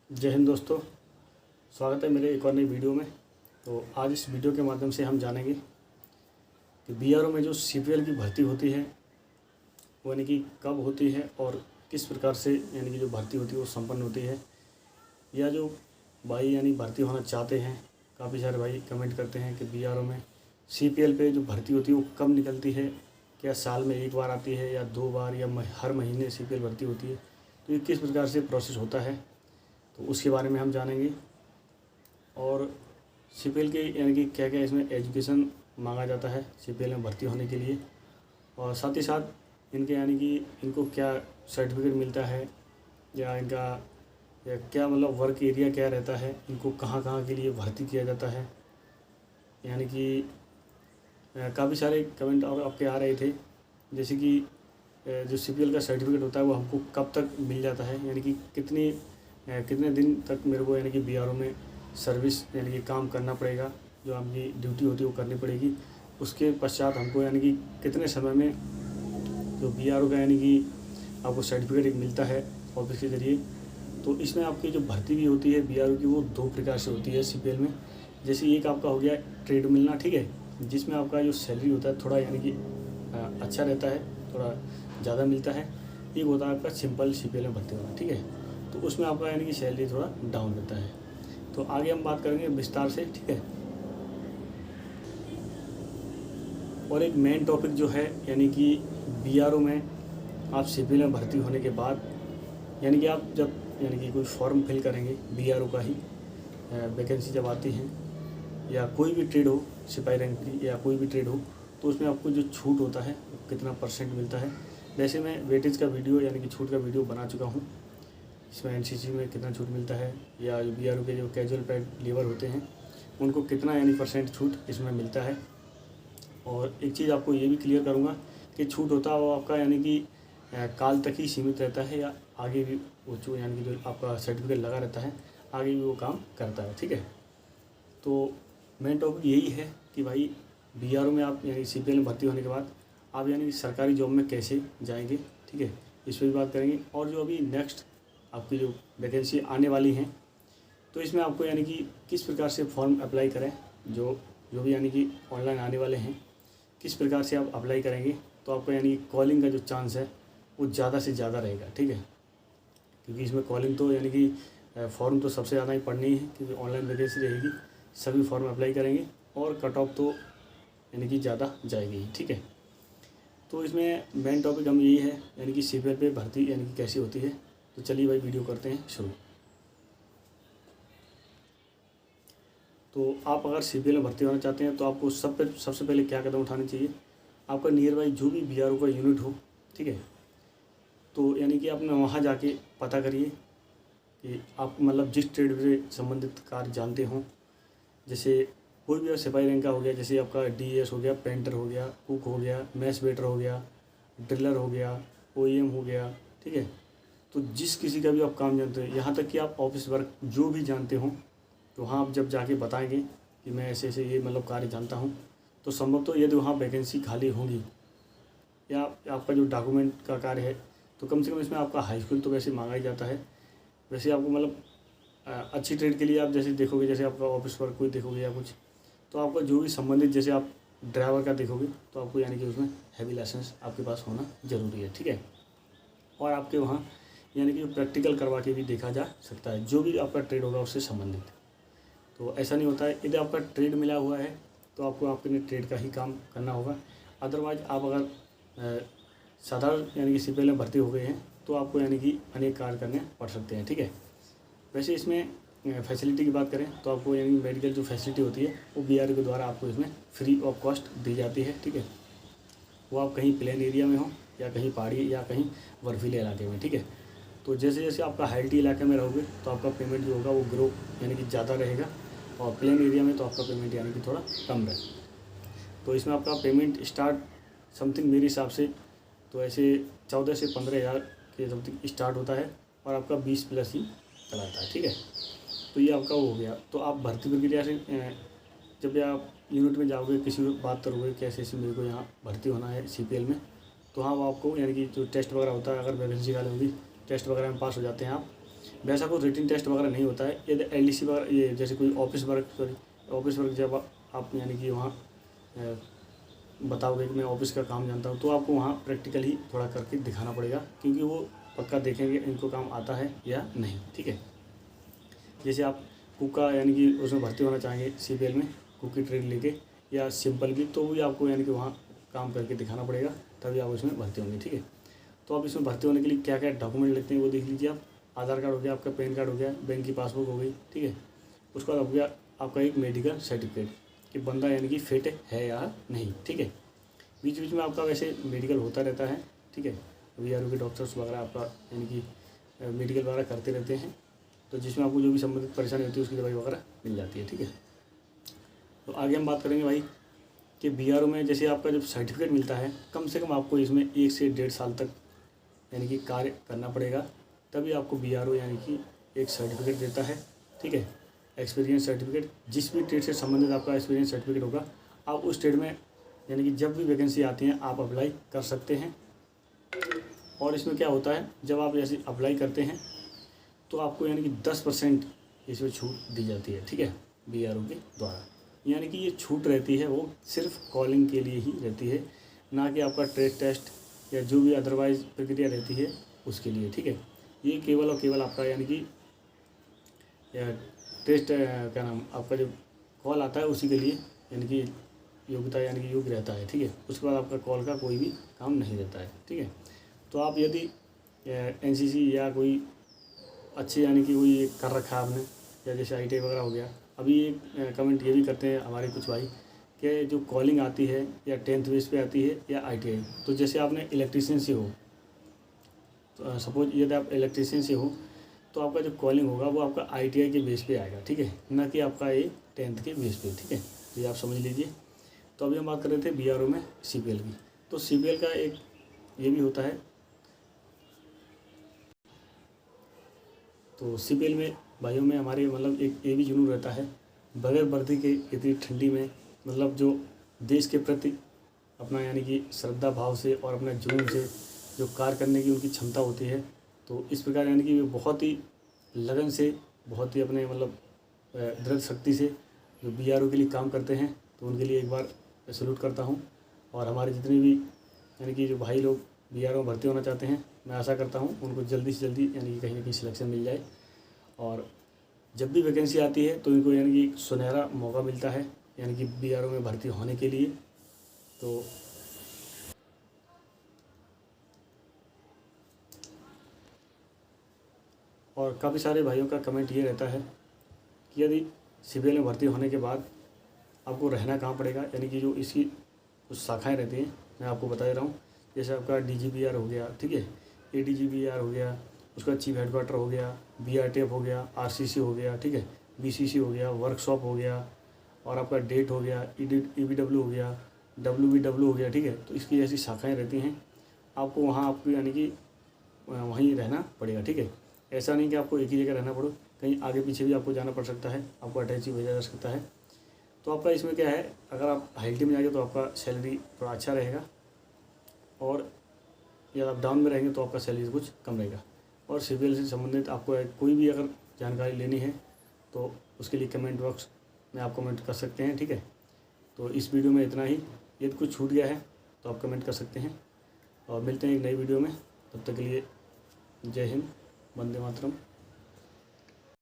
जय हिंद दोस्तों, स्वागत है मेरे एक और नई वीडियो में। तो आज इस वीडियो के माध्यम से हम जानेंगे कि बीआरओ में जो सीपीएल की भर्ती होती है वो यानी कि कब होती है और किस प्रकार से यानी कि जो भर्ती होती है वो संपन्न होती है, या जो भाई यानी भर्ती होना चाहते हैं। काफ़ी सारे भाई कमेंट करते हैं कि बीआरओ में सीपीएल पे जो भर्ती होती है वो कब निकलती है, क्या साल में एक बार आती है या 2 बार या हर महीने सीपीएल भर्ती होती है, तो ये किस प्रकार से प्रोसेस होता है तो उसके बारे में हम जानेंगे। और सीपीएल के यानी कि क्या क्या इसमें एजुकेशन मांगा जाता है सीपीएल में भर्ती होने के लिए, और साथ ही साथ इनके यानी कि इनको क्या सर्टिफिकेट मिलता है या इनका या क्या मतलब वर्क एरिया क्या रहता है, इनको कहाँ कहाँ के लिए भर्ती किया जाता है। यानी कि काफ़ी सारे कमेंट और आपके आ रहे थे, जैसे कि जो सीपीएल का सर्टिफिकेट होता है वो हमको कब तक मिल जाता है, यानी कि कितने दिन तक मेरे को यानी कि बीआरओ में सर्विस यानी कि काम करना पड़ेगा, जो आपकी ड्यूटी होती है वो करनी पड़ेगी। उसके पश्चात हमको यानी कि कितने समय में जो बीआरओ का यानी कि आपको सर्टिफिकेट एक मिलता है ऑफिस के ज़रिए। तो इसमें आपकी जो भर्ती भी होती है बीआरओ की वो 2 प्रकार से होती है सीपीएल में। जैसे एक आपका हो गया ट्रेड मिलना, ठीक है, जिसमें आपका जो सैलरी होता है थोड़ा यानी कि अच्छा रहता है, थोड़ा ज़्यादा मिलता है। एक होता है आपका सिंपल सीपीएल में भर्ती होना, ठीक है, तो उसमें आपका यानी कि सैलरी थोड़ा डाउन रहता है। तो आगे हम बात करेंगे विस्तार से, ठीक है। और एक मेन टॉपिक जो है यानी कि बीआरओ में आप सीपीएल में भर्ती होने के बाद यानी कि आप जब यानी कि कोई फॉर्म फिल करेंगे बीआरओ का ही, वैकेंसी जब आती है या कोई भी ट्रेड हो, सिपाही रैंक की या कोई भी ट्रेड हो, तो उसमें आपको जो छूट होता है कितना % मिलता है। वैसे मैं वेटेज का वीडियो यानी कि छूट का वीडियो बना चुका हूँ। इसमें एनसीसी में कितना छूट मिलता है या बीआरओ के जो कैजुअल पैड लेबर होते हैं उनको कितना यानी % छूट इसमें मिलता है। और एक चीज़ आपको ये भी क्लियर करूँगा कि छूट होता है वो आपका यानी कि काल तक ही सीमित रहता है, या आगे भी वो जो यानी कि जो आपका सर्टिफिकेट लगा रहता है आगे भी वो काम करता है, ठीक है। तो मेन टॉपिक यही है कि भाई बीआरओ में आप यानी सीपीएल में भर्ती होने के बाद आप यानी सरकारी जॉब में कैसे जाएंगे, ठीक है, इस पर भी बात करेंगे। और जो अभी नेक्स्ट आपकी जो वैकेंसी आने वाली हैं तो इसमें आपको यानी कि किस प्रकार से फॉर्म अप्लाई करें, जो भी यानी कि ऑनलाइन आने वाले हैं किस प्रकार से आप अप्लाई करेंगे, तो आपको यानी कि कॉलिंग का जो चांस है वो ज़्यादा से ज़्यादा रहेगा, ठीक है। क्योंकि इसमें कॉलिंग तो यानी कि फॉर्म तो सबसे ज़्यादा ही पढ़नी है, क्योंकि ऑनलाइन वैकेंसी रहेगी, सभी फॉर्म अप्लाई करेंगे और कट ऑफ तो यानी कि ज़्यादा जाएगी, ठीक है। तो इसमें मेन टॉपिक हम यही है यानी कि सीपीएल पे भर्ती यानी कि कैसी होती है। तो चलिए भाई वीडियो करते हैं शुरू। तो आप अगर सीपीएल में भर्ती होना चाहते हैं तो आपको सबसे पहले क्या कदम उठाने चाहिए। आपका नियर बाई जो भी बीआरओ का यूनिट हो, ठीक है, तो यानी कि आपने वहाँ जाके पता करिए कि आप मतलब जिस ट्रेड से संबंधित कार्य जानते हों, जैसे कोई भी सिपाही रैंक का हो गया, जैसे आपका डीएस हो गया, पेंटर हो गया, कुक हो गया, मैस वेटर हो गया, ड्रिलर हो गया, ओईएम हो गया, ठीक है। तो जिस किसी का भी आप काम जानते हैं, यहाँ तक कि आप ऑफिस वर्क जो भी जानते हों, तो वहाँ आप जब जाके बताएंगे कि मैं ऐसे ऐसे ये मतलब कार्य जानता हूँ, तो संभवतः यदि वहाँ वैकेंसी खाली होगी या आपका जो डॉक्यूमेंट का कार्य है तो कम से कम इसमें आपका हाई स्कूल तो वैसे मांगा ही जाता है। वैसे आपको मतलब अच्छी ट्रेड के लिए आप जैसे देखोगे, जैसे आपका ऑफिस वर्क कोई देखोगे या कुछ, तो आपका जो भी संबंधित जैसे आप ड्राइवर का देखोगे तो आपको यानी कि उसमें हैवी लाइसेंस आपके पास होना ज़रूरी है, ठीक है। और आपके वहाँ यानी कि प्रैक्टिकल करवा के भी देखा जा सकता है जो भी आपका ट्रेड होगा उससे संबंधित। तो ऐसा नहीं होता है यदि आपका ट्रेड मिला हुआ है तो आपको आपके ट्रेड का ही काम करना होगा। अदरवाइज आप अगर साधारण यानी कि सीपीएल में भर्ती हो गए हैं तो आपको यानी कि अनेक कार्य करने पड़ सकते हैं, ठीक है। वैसे इसमें फैसिलिटी की बात करें तो आपको यानी मेडिकल जो फैसिलिटी होती है वो बीआरओ के द्वारा आपको इसमें फ्री ऑफ कॉस्ट दी जाती है, ठीक है। वो आप कहीं प्लेन एरिया में हो या कहीं पहाड़ी या कहीं बर्फीले इलाके में, ठीक है। तो जैसे जैसे आपका हाइटी इलाके में रहोगे तो आपका पेमेंट जो होगा वो ग्रो यानी कि ज़्यादा रहेगा, और प्लेन एरिया में तो आपका पेमेंट यानी कि थोड़ा कम रहेगा। तो इसमें आपका पेमेंट स्टार्ट समथिंग मेरे हिसाब से तो ऐसे 14 से 15 हज़ार के समथिंग स्टार्ट होता है और आपका 20+ ही चलाता है, ठीक है। तो ये आपका वो हो गया। तो आप भर्ती प्रक्रिया से जब भी आप यूनिट में जाओगे, किसी को बात करोगे कैसे ऐसे मेरे को यहाँ भर्ती होना है सीपीएल में, तो हाँ वो आपको यानी कि जो टेस्ट वगैरह होता है, अगर वैकेंसी खाली होगी टेस्ट वगैरह में पास हो जाते हैं आप, वैसा कोई रिटन टेस्ट वगैरह नहीं होता है। यदि LDC वगैरह ये जैसे कोई ऑफिस वर्क जब आप यानी कि वहाँ बताओगे कि मैं ऑफिस का काम जानता हूँ, तो आपको वहाँ प्रैक्टिकल ही थोड़ा करके दिखाना पड़ेगा, क्योंकि वो पक्का देखेंगे इनको काम आता है या नहीं, ठीक है। जैसे आप कुक का यानी कि उसमें भर्ती होना चाहेंगे CPL में, कुक की ट्रेड लेके या सिंपल भी, तो भी आपको यानी कि वहाँ काम करके दिखाना पड़ेगा, तभी आप उसमें भर्ती होंगे, ठीक है। तो आप इसमें भर्ती होने के लिए क्या क्या डॉक्यूमेंट लगते हैं वो देख लीजिए आप। आधार कार्ड हो गया, आपका पैन कार्ड हो गया, बैंक की पासबुक हो गई, ठीक है। उसके बाद हो गया आपका एक मेडिकल सर्टिफिकेट कि बंदा यानी कि फिट है या नहीं, ठीक है। बीच बीच में आपका वैसे मेडिकल होता रहता है, ठीक है। VRO के डॉक्टर्स वगैरह आपका यानी कि मेडिकल वगैरह करते रहते हैं, तो जिसमें आपको जो भी संबंधित परेशानी होती है उसकी दवाई वगैरह मिल जाती है, ठीक है। तो आगे हम बात करेंगे भाई कि VRO में जैसे आपका जब सर्टिफिकेट मिलता है, कम से कम आपको इसमें 1 से 1.5 साल तक यानी कि कार्य करना पड़ेगा, तभी आपको VRO यानी कि एक सर्टिफिकेट देता है, ठीक है। एक्सपीरियंस सर्टिफिकेट, जिस भी ट्रेड से संबंधित आपका एक्सपीरियंस सर्टिफिकेट होगा, आप उस ट्रेड में यानी कि जब भी वैकेंसी आती है आप अप्लाई कर सकते हैं। और इसमें क्या होता है, जब आप जैसे अप्लाई करते हैं तो आपको यानी कि 10% इसमें छूट दी जाती है, ठीक है, VRO के द्वारा। यानी कि ये छूट रहती है वो सिर्फ कॉलिंग के लिए ही रहती है, ना कि आपका ट्रेड टेस्ट या जो भी अदरवाइज प्रक्रिया रहती है उसके लिए, ठीक है। ये केवल और केवल आपका यानी कि टेस्ट क्या नाम आपका जो कॉल आता है उसी के लिए यानी कि योग्यता यानी कि योग्य रहता है, ठीक है। उसके बाद आपका कॉल का कोई भी काम नहीं रहता है, ठीक है। तो आप यदि NCC या कोई अच्छे यानी कि कोई कर रखा है आपने, या जैसे ITI वगैरह हो गया। अभी एक कमेंट ये भी करते हैं हमारे कुछ भाई कि जो कॉलिंग आती है या 10th बेस पे आती है या ITI, तो जैसे आपने इलेक्ट्रीशियन से हो, तो सपोज यदि आप इलेक्ट्रीशियन से हो तो आपका जो कॉलिंग होगा वो आपका ITI के बेस पे आएगा, ठीक है, ना कि आपका ये 10th के बेस पे, ठीक है। तो ये आप समझ लीजिए। तो अभी हम बात कर रहे थे VRO में CPL की। तो CPL का एक ये भी होता है, तो CPL में भाइयों में हमारे मतलब एक ये भी जुनून रहता है, बगैर वर्दी के इतनी ठंडी में मतलब जो देश के प्रति अपना यानी कि श्रद्धा भाव से और अपने जुनून से जो कार्य करने की उनकी क्षमता होती है, तो इस प्रकार यानी कि वे बहुत ही लगन से, बहुत ही अपने मतलब दृढ़ शक्ति से जो VRO के लिए काम करते हैं, तो उनके लिए एक बार सैल्यूट करता हूँ। और हमारे जितने भी यानी कि जो भाई लोग VRO में भर्ती होना चाहते हैं, मैं आशा करता हूँ उनको जल्दी से जल्दी यानी कि कहीं ना कहीं सिलेक्शन मिल जाए, और जब भी वैकेंसी आती है तो इनको यानी कि सुनहरा मौका मिलता है यानी कि VRO में भर्ती होने के लिए। तो और काफ़ी सारे भाइयों का कमेंट ये रहता है कि यदि CPL में भर्ती होने के बाद आपको रहना कहाँ पड़ेगा, यानी कि जो इसकी कुछ शाखाएँ रहती हैं, मैं आपको बता दे रहा हूँ। जैसे आपका DGPR हो गया, ठीक है, ADGPR हो गया, उसका चीफ हेडक्वार्टर हो गया, BRTF हो गया, RCC हो गया, ठीक है, BCC हो गया, वर्कशॉप हो गया, और आपका डेट हो गया, EBW हो गया, WBW हो गया, ठीक है। तो इसकी ऐसी शाखाएँ रहती हैं, आपको वहाँ आपको यानी कि वहीं रहना पड़ेगा, ठीक है। ऐसा नहीं कि आपको एक ही जगह रहना पड़ो, कहीं आगे पीछे भी आपको जाना पड़ सकता है, आपको अटैची भेजा जा सकता है। तो आपका इसमें क्या है, अगर आप हाई में जाएंगे तो आपका सैलरी थोड़ा अच्छा रहेगा, और या आप डाउन में रहेंगे तो आपका सैलरी कुछ कम रहेगा। और CPL से संबंधित आपको कोई भी अगर जानकारी लेनी है तो उसके लिए कमेंट बॉक्स में आप कमेंट कर सकते हैं, ठीक है। तो इस वीडियो में इतना ही। यदि कुछ छूट गया है तो आप कमेंट कर सकते हैं, और मिलते हैं एक नई वीडियो में। तब तक के लिए जय हिंद, वंदे मातरम।